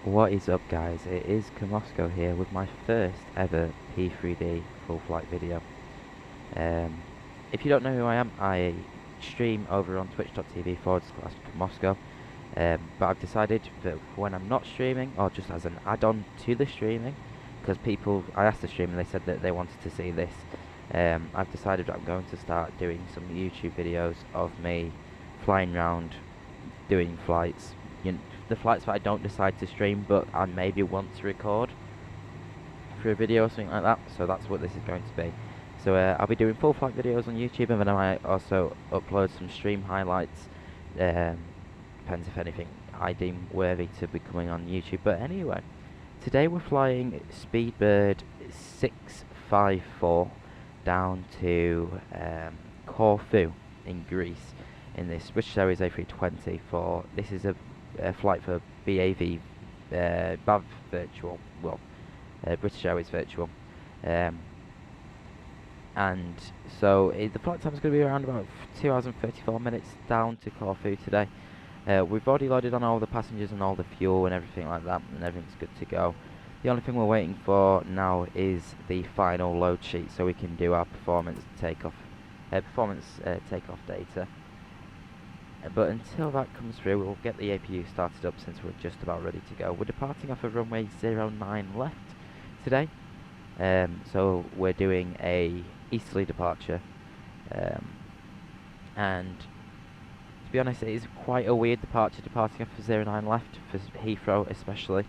What is up, guys? It is Kamosco here with my first ever P3D full flight video. If you don't know who I am, I stream over on twitch.tv/Kamosco, but I've decided that when I'm not streaming, or just as an add-on to the streaming, because I asked the stream and they said that they wanted to see this, I've decided that I'm going to start doing some YouTube videos of me flying around, doing flights, the flights that I don't decide to stream, but I maybe want to record for a video or something like that. So that's what this is going to be. So I'll be doing full flight videos on YouTube, and then I might also upload some stream highlights. Depends if anything I deem worthy to be coming on YouTube. But anyway, today we're flying Speedbird 654 down to Corfu in Greece in this British Airways A320 for, this is a flight for BAV, BAV Virtual, British Airways Virtual, and so the flight time is going to be around about 2 hours and 34 minutes down to Corfu today. We've already loaded on all the passengers and all the fuel and everything like that, and everything's good to go. The only thing we're waiting for now is the final load sheet, so we can do our performance takeoff data. But until that comes through, we'll get the APU started up since we're just about ready to go. We're departing off of runway 09 left today, so we're doing a easterly departure, and to be honest, it is quite a weird departure, departing off of 09 left for Heathrow especially,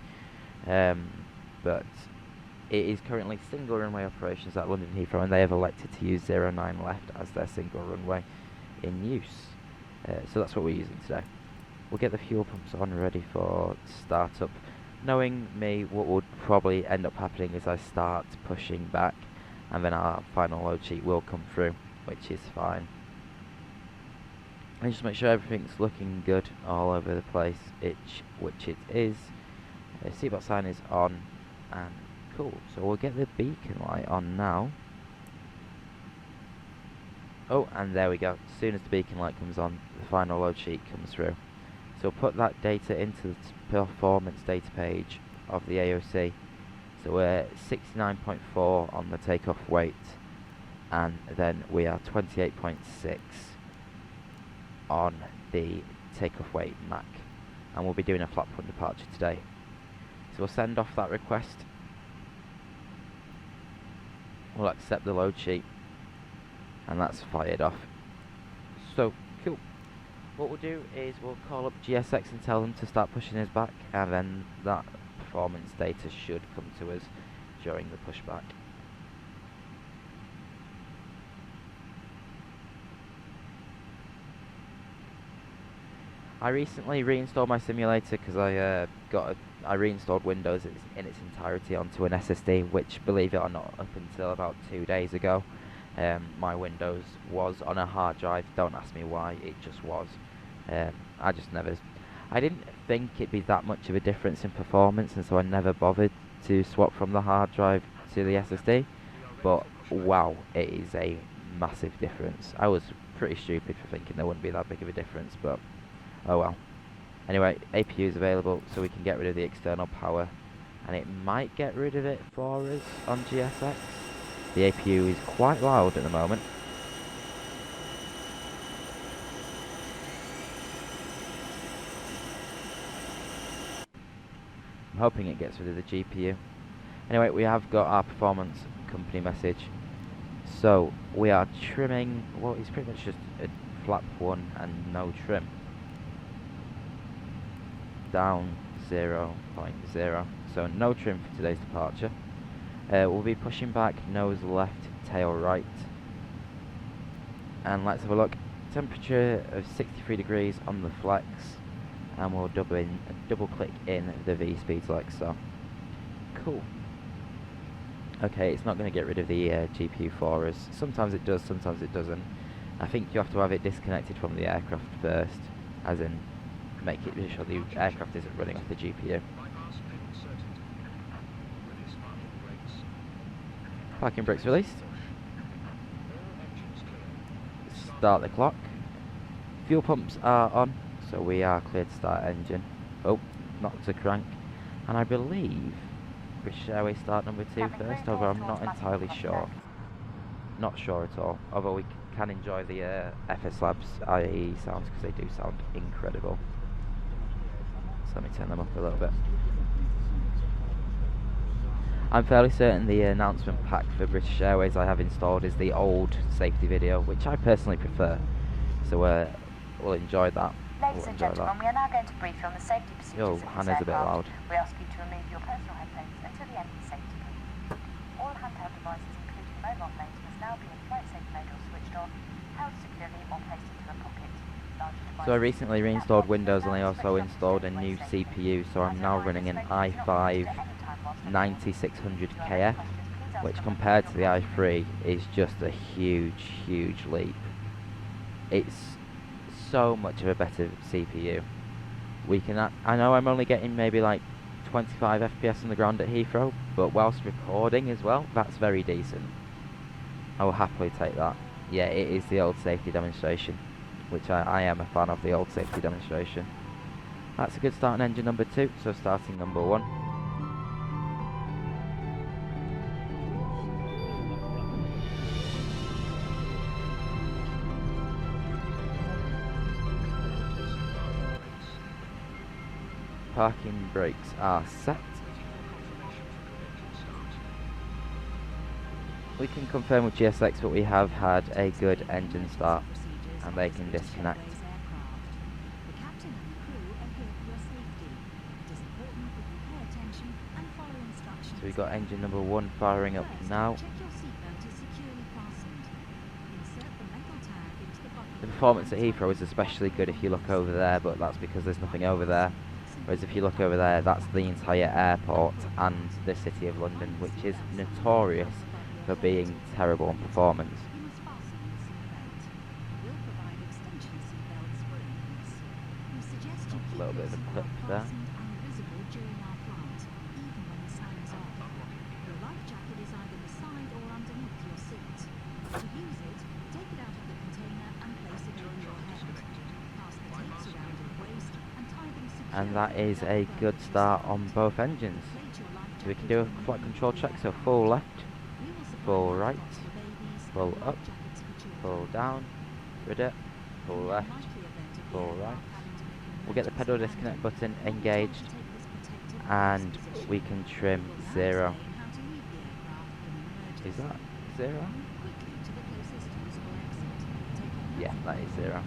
but it is currently single runway operations at London Heathrow, and they have elected to use 09 left as their single runway in use. So that's what we're using today. We'll get the fuel pumps on ready for startup. Knowing me, what would probably end up happening is I start pushing back, and then our final load sheet will come through, which is fine. And just make sure everything's looking good all over the place, which it is. Seatbelt sign is on, and cool. So we'll get the beacon light on now. Oh, and there we go. As soon as the beacon light comes on, the final load sheet comes through. So we'll put that data into the performance data page of the AOC. So we're 69.4 on the takeoff weight, and then we are 28.6 on the takeoff weight Mach. And we'll be doing a flap 1 departure today. So we'll send off that request. We'll accept the load sheet, and that's fired off. So cool. What we'll do is we'll call up GSX and tell them to start pushing us back, and then that performance data should come to us during the pushback. I recently reinstalled my simulator because I reinstalled Windows in its entirety onto an SSD, which, believe it or not, up until about 2 days ago, my Windows was on a hard drive. Don't ask me why, it just was. I didn't think it'd be that much of a difference in performance, and so I never bothered to swap from the hard drive to the SSD, but wow, it is a massive difference. I was pretty stupid for thinking there wouldn't be that big of a difference, but oh well. Anyway, APU is available, so we can get rid of the external power, and it might get rid of it for us on GSX. The APU is quite loud at the moment. I'm hoping it gets rid of the GPU. Anyway, we have got our performance company message. So we are trimming what is pretty much just a flap 1 and no trim. Down 0.0. So no trim for today's departure. We'll be pushing back, nose left, tail right. And let's have a look. Temperature of 63 degrees on the flex, and we'll double click in the V speeds like so. Cool. Okay, it's not going to get rid of the GPU for us. Sometimes it does, sometimes it doesn't. I think you have to have it disconnected from the aircraft first, as in make it sure the aircraft isn't running off the GPU. Parking brakes released. Start the clock. Fuel pumps are on, so we are clear to start engine. Oh, not to crank. And I believe British Airways start number 2 first, although I'm not entirely sure. Not sure at all, although we can enjoy the FSLabs IAE sounds because they do sound incredible. So let me turn them up a little bit. I'm fairly certain the announcement pack for British Airways I have installed is the old safety video, which I personally prefer. So we'll enjoy that. Ladies and gentlemen, we are now going to brief you on the safety procedures of this Hannah's a bit aircraft. loud. We ask you to remove your personal headphones until the end of the safety brief. All handheld devices, including mobile phones, must now be in flight safe mode or switched off, held securely or placed into a pocket. So I recently reinstalled Windows and I also installed a new CPU, so I'm now running an i5 9600KF, which compared to the i3 is just a huge leap. It's so much of a better CPU. We can, I know I'm only getting maybe like 25 FPS on the ground at Heathrow, but whilst recording as well, that's very decent. I will happily take that. Yeah, it is the old safety demonstration, which I am a fan of the old safety demonstration. That's a good start on engine number 2, so starting number 1. Parking brakes are set. We can confirm with GSX that we have had a good engine start and they can disconnect. So we've got engine number 1 firing up now. The performance at Heathrow is especially good if you look over there, but that's because there's nothing over there. Whereas if you look over there, that's the entire airport and the City of London, which is notorious for being terrible in performance. A little bit of a clip there. And that is a good start on both engines. So we can do a flight control check, so full left, full right, full up, full down, rudder, full left, full right. We'll get the pedal disconnect button engaged and we can trim 0. Is that 0? Yeah, that is 0.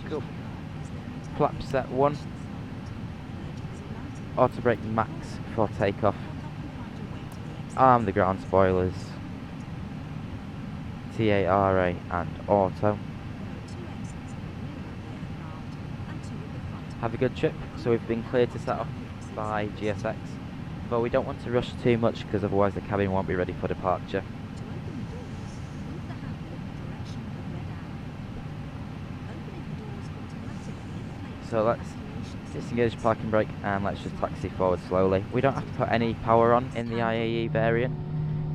Cool. Flap set 1. Auto brake max for takeoff. Arm the ground spoilers. TARA and auto. Have a good trip. So we've been cleared to set off by GSX, but we don't want to rush too much because otherwise the cabin won't be ready for departure. So let's disengage parking brake and let's just taxi forward slowly. We don't have to put any power on in the IAE variant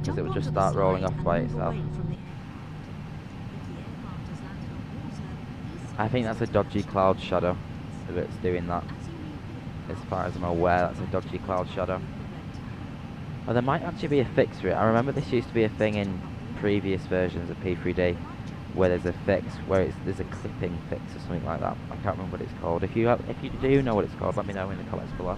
because it will just start rolling off by itself. I think that's a dodgy cloud shadow that's doing that. As far as I'm aware, that's a dodgy cloud shadow. Oh, there might actually be a fix for it. I remember this used to be a thing in previous versions of P3D where there's a fix, where there's a clipping fix or something like that. I can't remember what it's called. If you do know what it's called, let me know in the comments below.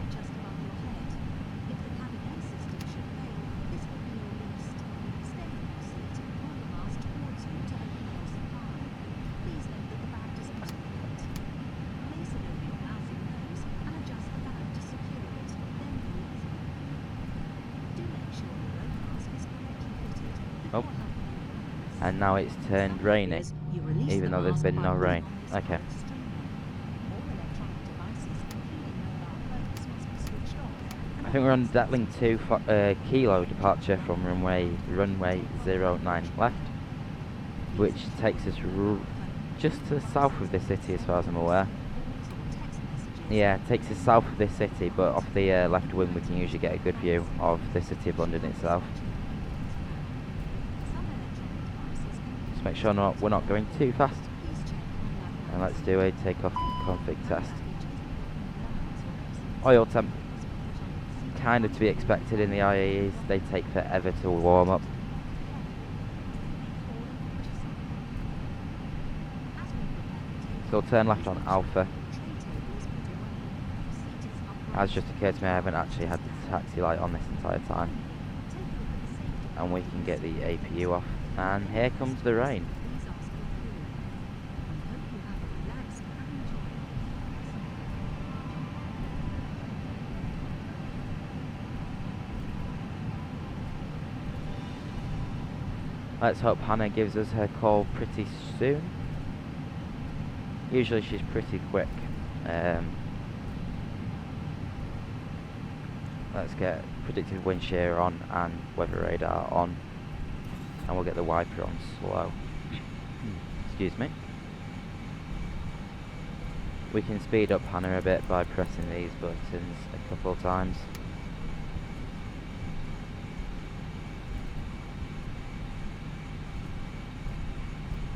Oh. And now it's turned rainy, even though there's been no rain. Okay. I think we're on Detling 2 kilo departure from runway 09 left, which takes us just to the south of this city as far as I'm aware. Yeah, it takes us south of this city, but off the left wing we can usually get a good view of the City of London itself. Make sure we're not going too fast, and let's do a takeoff config test. Oil temp kind of to be expected in the IAEs. They take forever to warm up. So I'll turn left on Alpha. As just occurred to me, I haven't actually had the taxi light on this entire time. And we can get the APU off. And here comes the rain. Let's hope Hannah gives us her call pretty soon. Usually she's pretty quick. Let's get predicted wind shear on and weather radar on, and we'll get the wiper on slow. Excuse me. We can speed up Hannah a bit by pressing these buttons a couple of times.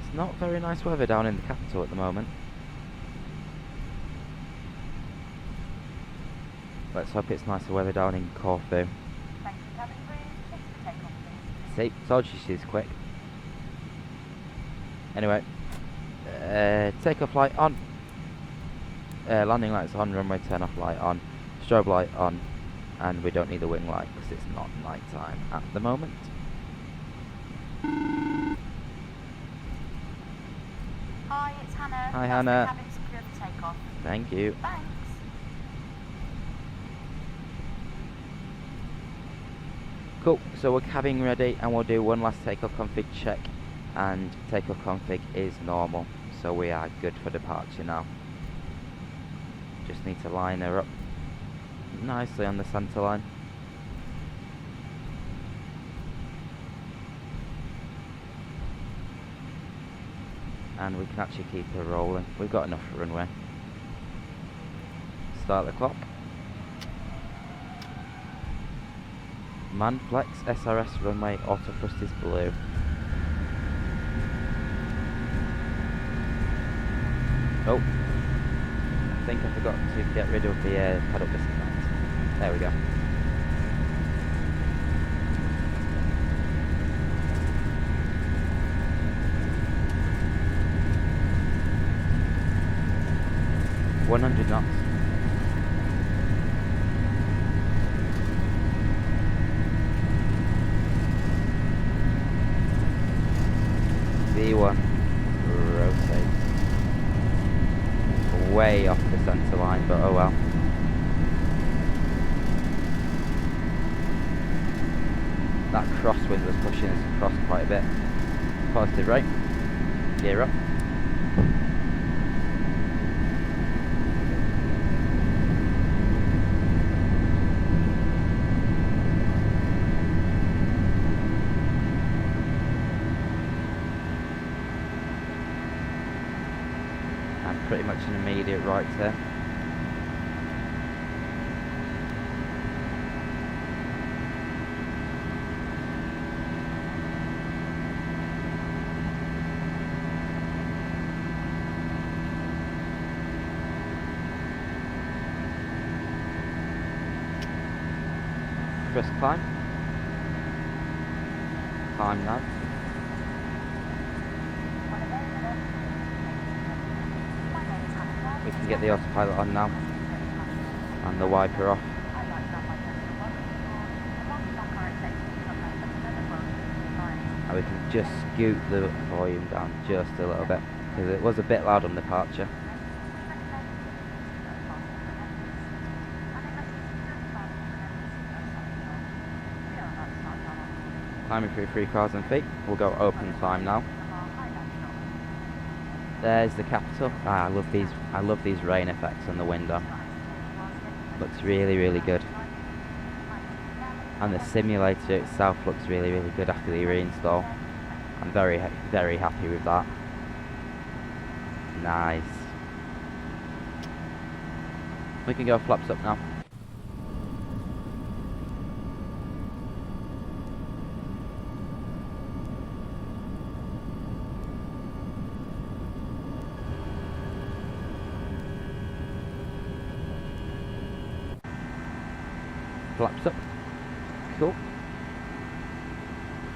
It's not very nice weather down in the capital at the moment. Let's hope it's nicer weather down in Corfu. See, told you she's quick. Anyway, takeoff light on. Landing lights on, runway turn off light on, strobe light on, and we don't need the wing light because it's not night time at the moment. Hi, it's Hannah. Hi, Hannah. Cabin secure for takeoff. Thank you. Thanks. Cool, so we're cabin ready and we'll do one last takeoff config check, and takeoff config is normal, so we are good for departure now. Just need to line her up nicely on the centre line. And we can actually keep her rolling. We've got enough runway. Start the clock. Man flex SRS runway auto thrust is blue. Oh, I think I forgot to get rid of the pedal disconnect. There we go. $100 knots. V1 rotate. Way off the centre line, but oh well. That crosswind was pushing us across quite a bit. Positive right. Gear up. Pretty much an immediate right there. First climb. Climb now. We can get the autopilot on now, and the wiper off. And we can just scoot the volume down just a little bit, because it was a bit loud on departure. Climbing through 3,000 feet, we'll go open climb now. There's the capital. I love these rain effects on the window. Looks really, really good. And the simulator itself looks really, really good after the reinstall. I'm very, very happy with that. Nice. We can go flaps up now. flaps up. Cool.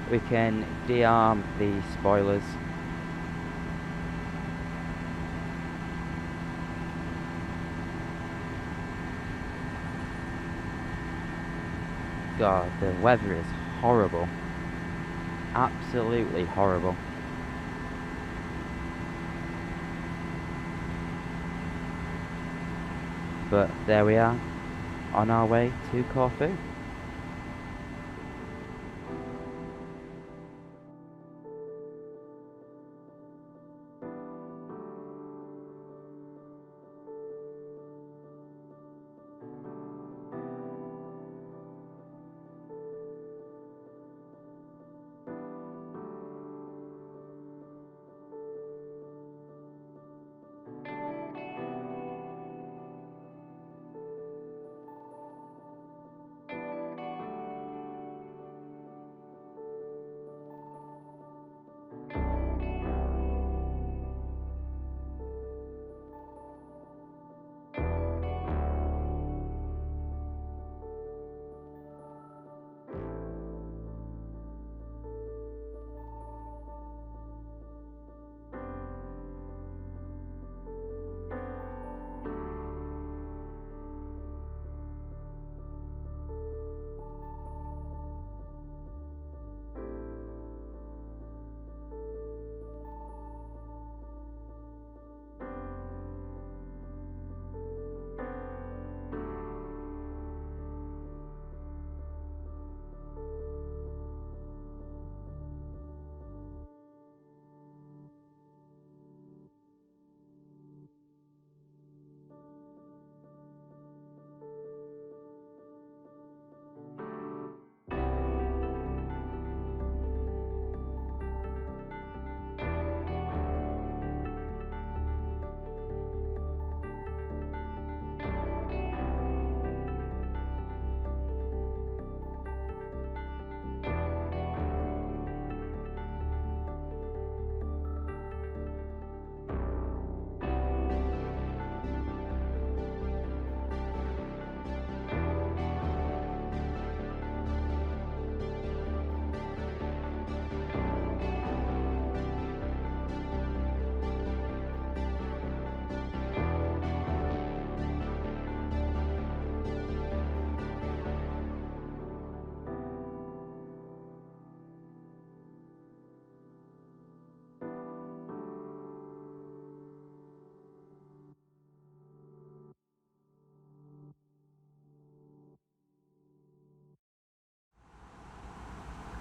We can de-arm the spoilers. God, the weather is horrible. Absolutely horrible. But there we are, on our way to Corfu.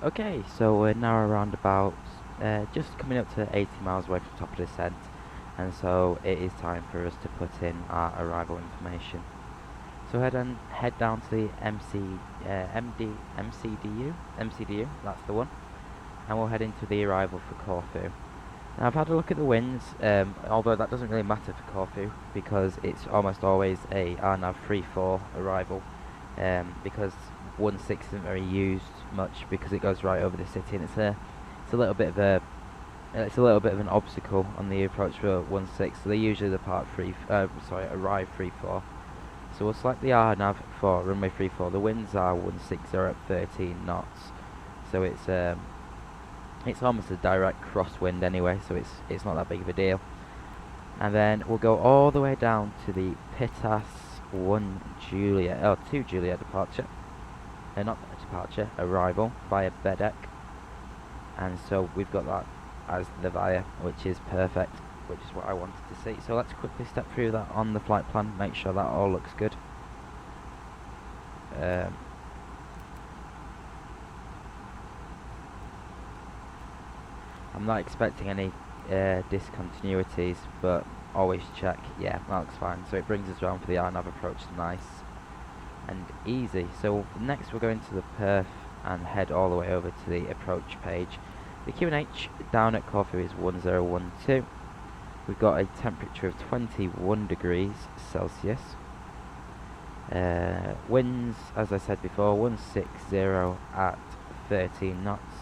Okay, so we're now around about just coming up to 80 miles away from top of descent, and so it is time for us to put in our arrival information. So head down to the MCDU, that's the one, and we'll head into the arrival for Corfu. Now I've had a look at the winds, although that doesn't really matter for Corfu because it's almost always a RNAV 3-4 arrival, because 1.6 isn't very used much because it goes right over the city, and it's a little bit of an obstacle on the approach for 1.6. So they usually arrive 3-4. So we'll select the RNAV for runway 3-4. The winds are 160 at 13 knots, so it's almost a direct crosswind anyway, so it's not that big of a deal. And then we'll go all the way down to the PITAS 2 Juliet departure. Not departure, arrival via Bedek. And so we've got that as the via, which is perfect, which is what I wanted to see. So let's quickly step through that on the flight plan, make sure that all looks good. I'm not expecting any discontinuities, but always check. Yeah, that looks fine. So it brings us around for the RNAV approach, nice and easy. So next we're going to the perf and head all the way over to the approach page. The QNH down at Corfu is 1012. We've got a temperature of 21 degrees Celsius. Winds, as I said before, 160 at 13 knots.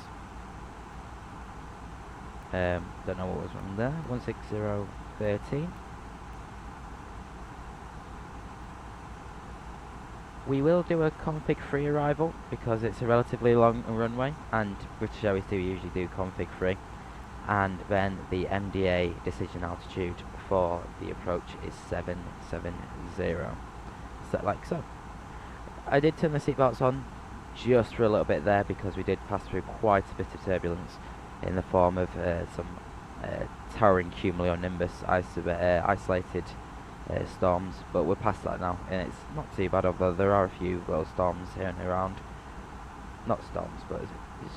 Don't know what was wrong there. 160, 13. We will do a config-free arrival because it's a relatively long runway, and British Airways do usually do config-free. And then the MDA decision altitude for the approach is 770, set like so. I did turn the seatbelts on just for a little bit there because we did pass through quite a bit of turbulence in the form of some towering cumulonimbus isolated storms, but we're past that now and it's not too bad, although there are a few little storms here and around. Not storms, but it's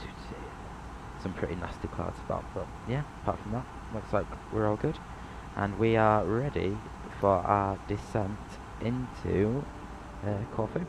some pretty nasty clouds about, but yeah, apart from that, looks like we're all good. And we are ready for our descent into Corfu.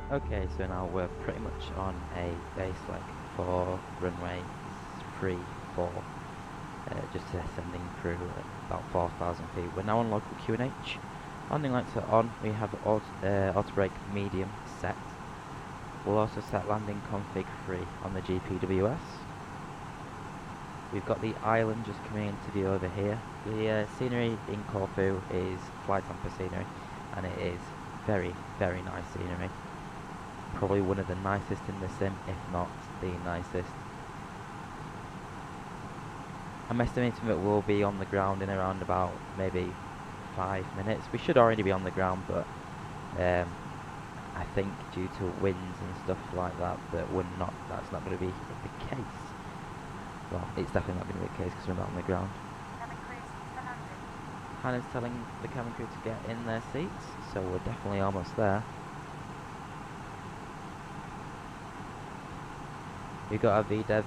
Okay, so now we're pretty much on a base leg for runway 34, just ascending through about 4,000 feet. We're now on local QNH. Landing lights are on. We have auto brake medium set. We'll also set landing config free on the GPWS. We've got the island just coming into view over here. The scenery in Corfu is FlyTampa scenery, and it is very, very nice scenery. Probably one of the nicest in the sim, if not the nicest. I'm estimating that we'll be on the ground in around about maybe 5 minutes. We should already be on the ground, but I think due to winds and stuff like that, that's not going to be the case. Well, it's definitely not going to be the case because we're not on the ground. Cabin crew seats for landing. Hannah's telling the cabin crew to get in their seats, so we're definitely almost there. We've got our VDEV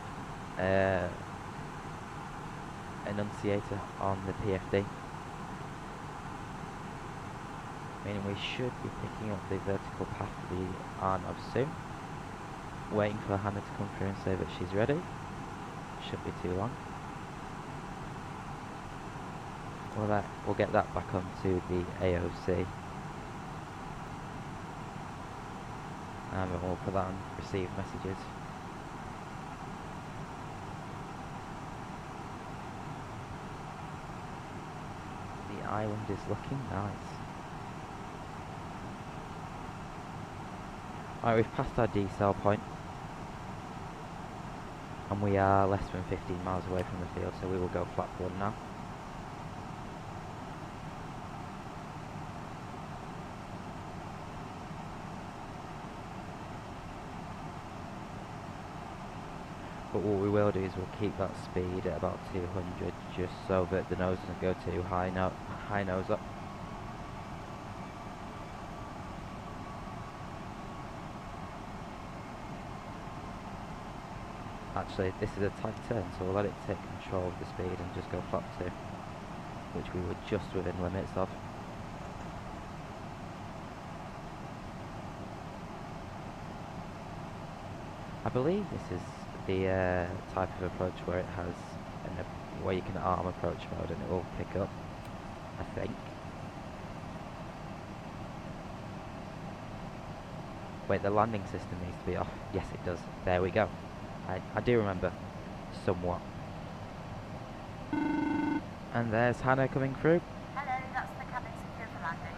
enunciator on the PFD, meaning we should be picking up the vertical path we aren't of soon. Waiting for Hannah to come through and say that she's ready. Shouldn't be too long. We'll get that back onto the AOC. And then we'll put that on receive messages. The island is looking nice. Alright, we've passed our decel point. And we are less than 15 miles away from the field, so we will go flat forward now. But what we will do is we'll keep that speed at about 200, just so that the nose doesn't go too high nose up. Actually, this is a tight turn, so we'll let it take control of the speed and just go flat 2, which we were just within limits of. I believe this is the type of approach where it has where you can arm approach mode and it will pick up. I think. Wait, the landing system needs to be off. Yes, it does. There we go. I do remember. Somewhat. And there's Hannah coming through. Hello, that's the cabin secure for landing.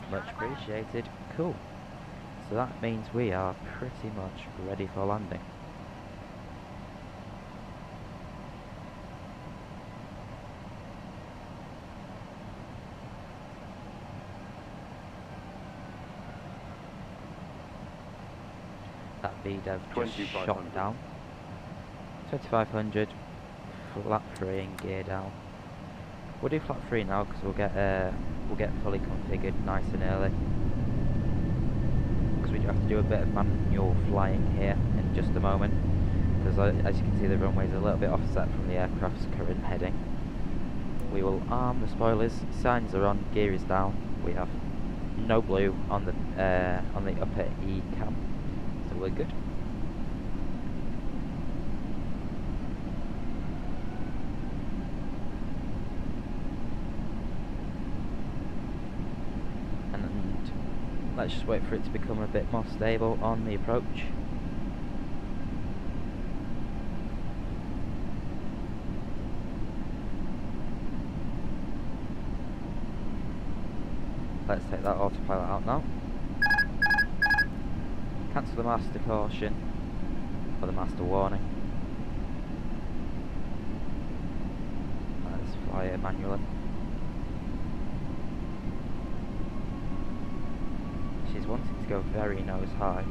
See you Much on the ground. appreciated. Cool. So that means we are pretty much ready for landing. That VDEV just shot down. 2500, flap 3 and gear down. We'll do flap 3 now because we'll get fully configured nice and early. Because we do have to do a bit of manual flying here in just a moment. Because as you can see, the runway is a little bit offset from the aircraft's current heading. We will arm the spoilers. Signs are on. Gear is down. We have no blue on the upper E cam, so we're good. Let's just wait for it to become a bit more stable on the approach. Let's take that autopilot out now. Cancel the master caution, or the master warning. Let's fly it manually. She's wanting to go very nose high.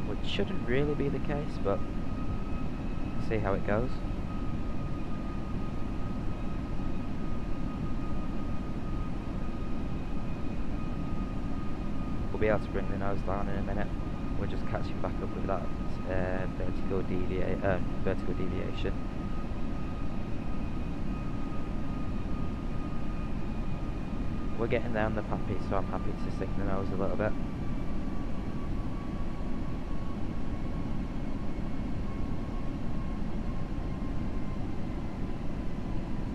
Which shouldn't really be the case, but we'll see how it goes. We'll be able to bring the nose down in a minute. We're just catching back up with that vertical deviation. We're getting there on the puppy, so I'm happy to stick the nose a little bit.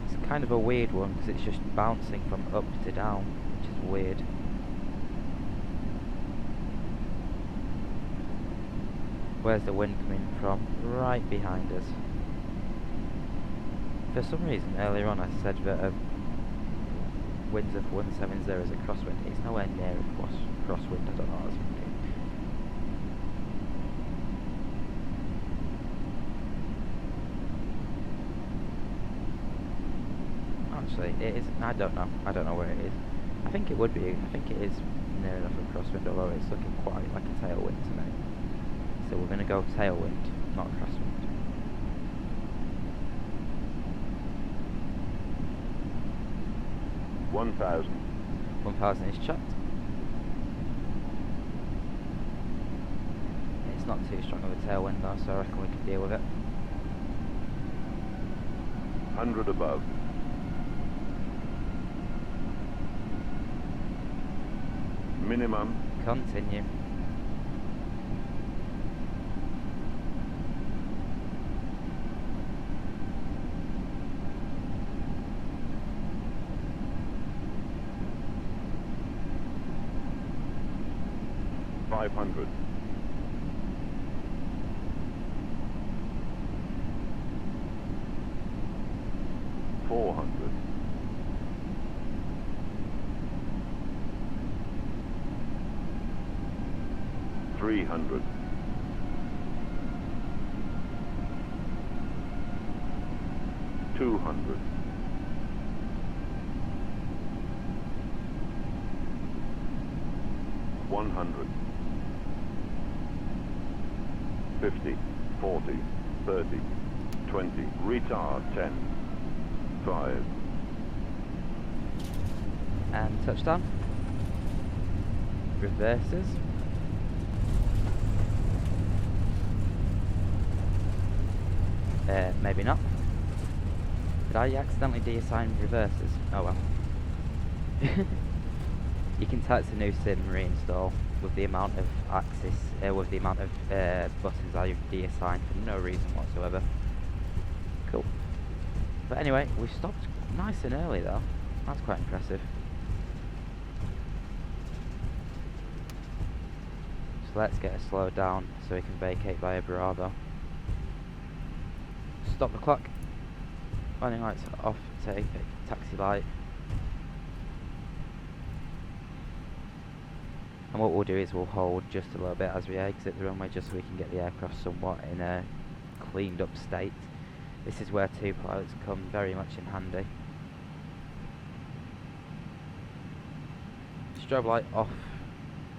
It's kind of a weird one because it's just bouncing from up to down, which is weird. Where's the wind coming from? Right behind us. For some reason earlier on I said that winds of 170 is a crosswind. It's nowhere near a crosswind, I don't know what I was thinking. Actually, it is, I don't know where it is. I think it would be, I think it is near enough a crosswind, although it's looking quite like a tailwind to me. So we're going to go tailwind, not crosswind. One thousand is checked. It's not too strong of a tailwind though, so I reckon we can deal with it. 100 above. Minimum. Continue. $500. 400. 300. 200. 100. 50, 40, 30, 20, retard 10, 5. And touchdown. Reverses. Maybe not. Did I accidentally deassign reverses? Oh well. You can tell it's a new sim reinstall with the amount of axis, with the amount of buttons I deassigned for no reason whatsoever. Cool. But anyway, we stopped nice and early though. That's quite impressive. So let's get it slowed down so we can vacate via Bravo. Stop the clock. Landing lights off, take taxi light. And what we'll do is we'll hold just a little bit as we exit the runway, just so we can get the aircraft somewhat in a cleaned up state. This is where two pilots come very much in handy. Strobe light off,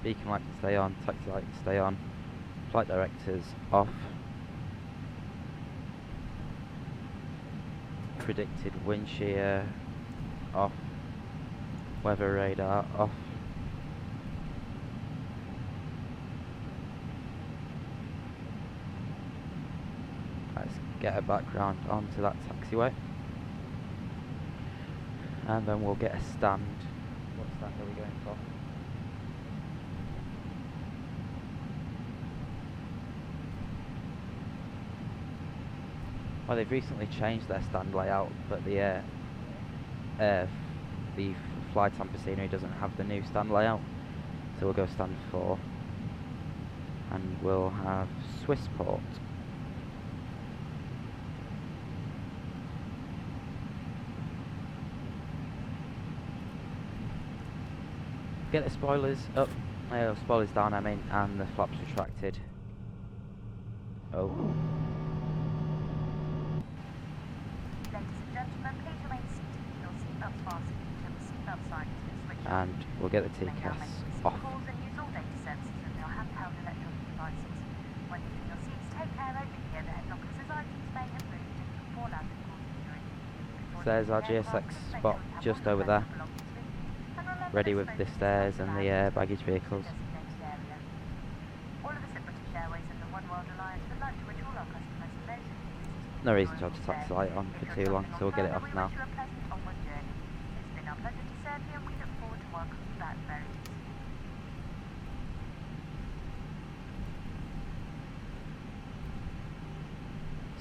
beacon light can stay on, taxi light can stay on, flight directors off, predicted wind shear off, weather radar off. Let's get a background onto that taxiway, and then we'll get a stand. What stand are we going for? Well, they've recently changed their stand layout, but the FlyTampa scenery doesn't have the new stand layout, so we'll go stand 4, and we'll have Swissport. Get the spoilers up, spoilers down I mean, and the flaps retracted. Oh. And we'll get the TCAS off. So there's our GSX spot just over there, ready with the stairs and the baggage vehicles. No reason to have the taxi light on for too long, so we'll get it off now.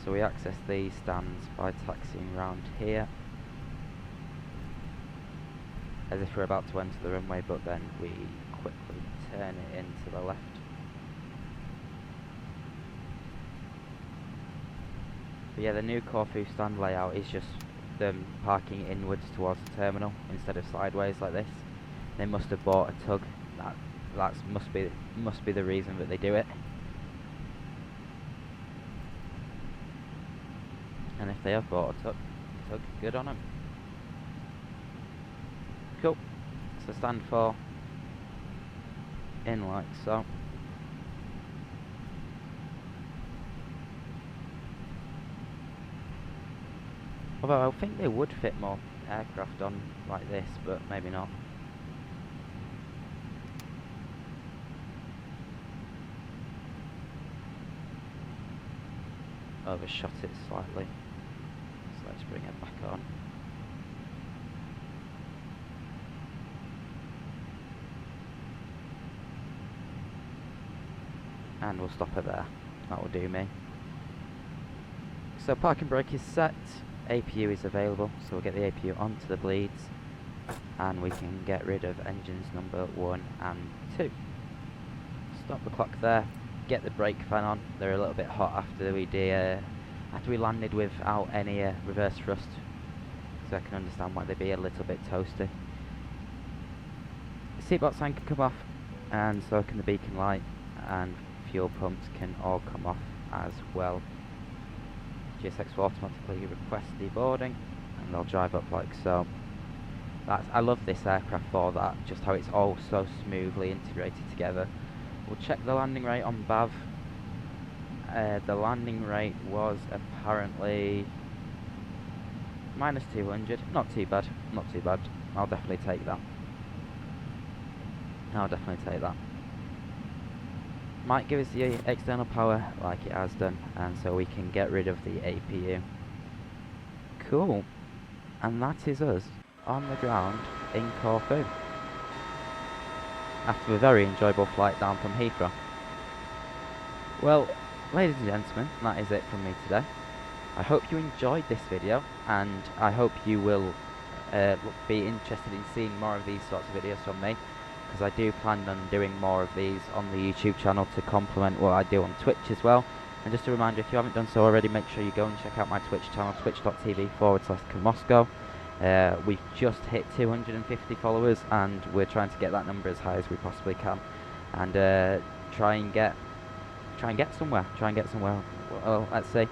So we access these stands by taxiing round here, as if we're about to enter the runway, but then we quickly turn it in to the left. But yeah, the new Corfu stand layout is just them parking inwards towards the terminal instead of sideways like this. They must have bought a tug. That must be the reason that they do it. And if they have bought a tug, good on them. Cool. So stand 4 in like so. Although I think they would fit more aircraft on like this, but maybe not. Overshot it slightly, so let's bring it back on. And we'll stop it there. That will do me. So parking brake is set, APU is available, so we'll get the APU onto the bleeds, and we can get rid of engines number 1 and 2. Stop the clock there, get the brake fan on. They're a little bit hot after we landed without any reverse thrust, so I can understand why they'd be a little bit toasty. The seatbelt sign can come off, and so can the beacon light, and fuel pumps can all come off as well. GSX will automatically request deboarding, and they'll drive up like so. I love this aircraft for that, just how it's all so smoothly integrated together. We'll check the landing rate on BAV. The landing rate was apparently minus 200. Not too bad, not too bad. I'll definitely take that. Might give us the external power like it has done, and so we can get rid of the APU. Cool. And that is us on the ground in Corfu. after a very enjoyable flight down from Heathrow. Well, ladies and gentlemen, that is it from me today. I hope you enjoyed this video, and I hope you will be interested in seeing more of these sorts of videos from me, because I do plan on doing more of these on the YouTube channel to complement what I do on Twitch as well. And just a reminder, if you haven't done so already, make sure you go and check out my Twitch channel, twitch.tv/Kamosco. We've just hit 250 followers, and we're trying to get that number as high as we possibly can, and try and get somewhere. Well, let's see.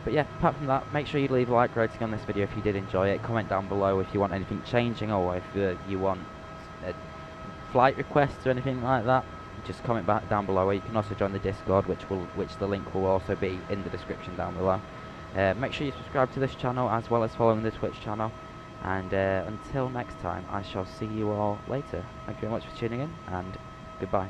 But yeah, apart from that, make sure you leave a like rating on this video if you did enjoy it. Comment down below if you want anything changing, or if you want flight requests or anything like that. Just comment back down below, or you can also join the Discord, which the link will also be in the description down below. Make sure you subscribe to this channel as well as following the Twitch channel. And until next time, I shall see you all later. Thank you very much for tuning in, and goodbye.